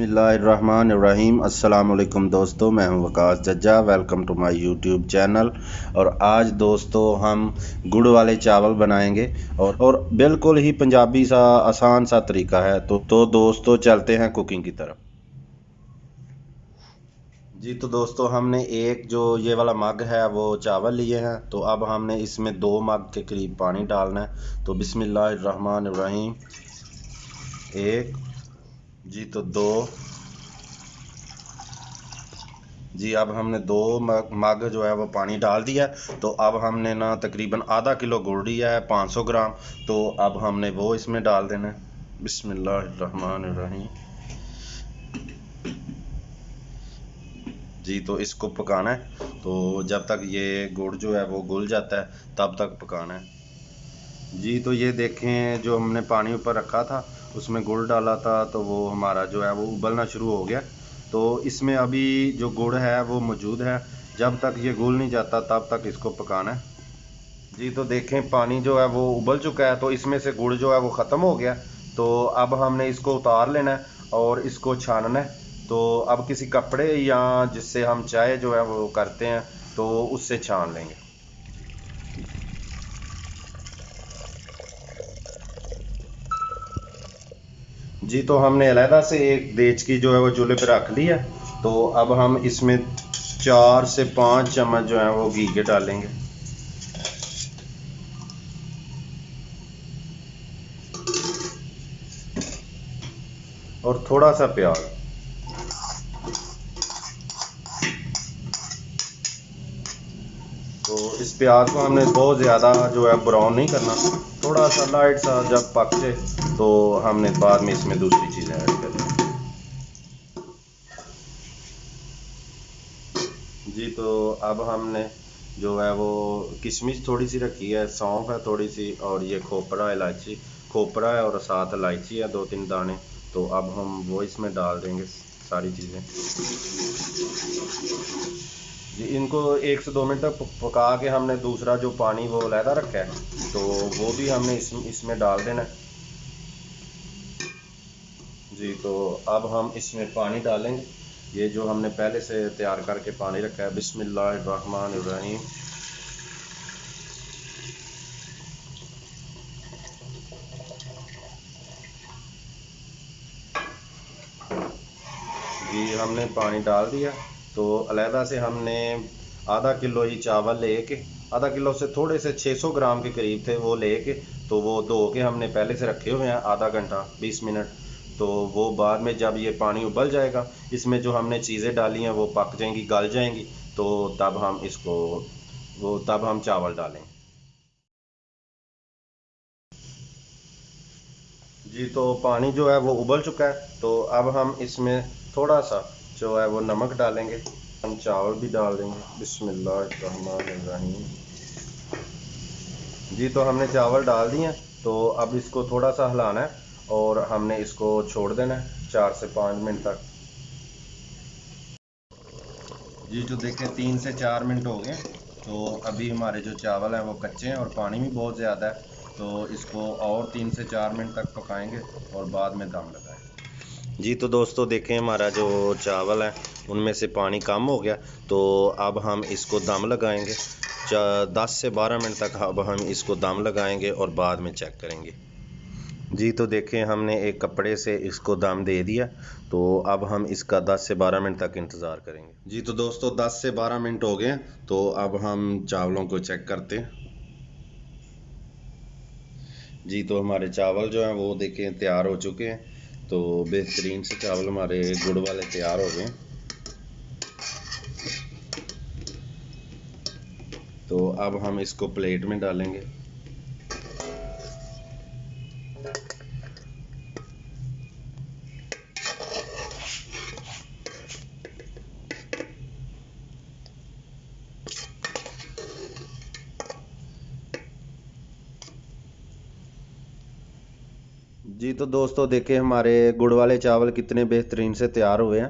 बिस्मिल्लाहिर्रहमानिर्रहीम। अस्सलाम वालेकुम दोस्तों, मैं हूं Waqas Jajja. Welcome to my YouTube channel. और आज दोस्तों हम गुड़ वाले चावल बनाएंगे और बिल्कुल ही पंजाबी सा आसान सा तरीका है। तो दोस्तों चलते हैं कुकिंग की तरफ। जी तो दोस्तों हमने एक जो ये वाला मग है वो चावल लिए हैं। तो अब हमने इसमें 2 मग के करीब पानी डालना है। तो बिस्मिल्लाहिर्रहमानिर्रहीम। 1 जी तो 2 जी। अब हमने 2 मग जो है वो पानी डाल दिया। तो अब हमने ना तकरीबन आधा किलो गुड़ लिया है, 500 ग्राम। तो अब हमने वो इसमें डाल देना है। बिस्मिल्लाहिर्रहमानिर्रहीम। जी तो इसको पकाना है। तो जब तक ये गुड़ जो है वो घुल जाता है तब तक पकाना है। जी तो ये देखें, जो हमने पानी ऊपर रखा था उसमें गुड़ डाला था तो वो हमारा जो है वो उबलना शुरू हो गया। तो इसमें अभी जो गुड़ है वो मौजूद है। जब तक ये घुल नहीं जाता तब तक इसको पकाना है। जी तो देखें, पानी जो है वो उबल चुका है। तो इसमें से गुड़ जो है वो ख़त्म हो गया। तो अब हमने इसको उतार लेना है और इसको छानना है। तो अब किसी कपड़े या जिससे हम चाय जो है वो करते हैं तो उससे छान लेंगे। जी तो हमने अलहदा से एक देचकी जो है वो चूल्हे पे रख ली है। तो अब हम इसमें 4 से 5 चम्मच जो है वो घी के डालेंगे। और थोड़ा सा प्याज। तो इस प्याज को हमने बहुत ज़्यादा जो है ब्राउन नहीं करना, थोड़ा सा लाइट सा जब पक जाए तो हमने बाद में इसमें दूसरी चीज़ें ऐड करनी। जी तो अब हमने जो है वो किशमिश थोड़ी सी रखी है, सौंफ है थोड़ी सी, और ये खोपरा इलायची, खोपरा है और साथ इलायची है 2-3 दाने। तो अब हम वो इसमें डाल देंगे सारी चीज़ें। जी इनको 1 से 2 मिनट तक पका के हमने दूसरा जो पानी वो अलहदा रखा है तो वो भी हमने इसमें डाल देना है। जी तो अब हम इसमें पानी डालेंगे, ये जो हमने पहले से तैयार करके पानी रखा है। बिस्मिल्लाहिर्रहमानिर्रहीम। जी हमने पानी डाल दिया। तो अलहदा से हमने आधा किलो ही चावल लेके, आधा किलो से थोड़े से 600 ग्राम के करीब थे वो लेके, तो वो धो के हमने पहले से रखे हुए हैं आधा घंटा 20 मिनट। तो वो बाद में जब ये पानी उबल जाएगा, इसमें जो हमने चीज़ें डाली हैं वो पक जाएंगी, गल जाएंगी। तो तब हम चावल डालेंगे। जी तो पानी जो है वो उबल चुका है। तो अब हम इसमें थोड़ा सा जो है वो नमक डालेंगे। हम चावल भी डाल देंगे। बिस्मिल्लाहिर्रहमानिर्रहीम। जी तो हमने चावल डाल दिए हैं। तो अब इसको थोड़ा सा हिलाना है और हमने इसको छोड़ देना है 4 से 5 मिनट तक। जी जो देखें 3 से 4 मिनट हो गए। तो अभी हमारे जो चावल हैं वो कच्चे हैं और पानी भी बहुत ज़्यादा है। तो इसको और 3 से 4 मिनट तक पकाएंगे और बाद में दम लगाएंगे। जी तो दोस्तों देखें, हमारा जो चावल है उनमें से पानी कम हो गया। तो अब हम इसको दम लगाएंगे 10 से 12 मिनट तक। अब हम इसको दम लगाएंगे और बाद में चेक करेंगे। जी तो देखें, हमने एक कपड़े से इसको दम दे दिया। तो अब हम इसका 10 से 12 मिनट तक इंतज़ार करेंगे। जी तो दोस्तों 10 से 12 मिनट हो गए। तो अब हम चावलों को चेक करते हैं। जी तो हमारे चावल जो हैं वो देखें तैयार हो चुके हैं। तो बेहतरीन से चावल हमारे गुड़ वाले तैयार हो गए। तो अब हम इसको प्लेट में डालेंगे। जी तो दोस्तों देखें, हमारे गुड़ वाले चावल कितने बेहतरीन से तैयार हुए हैं।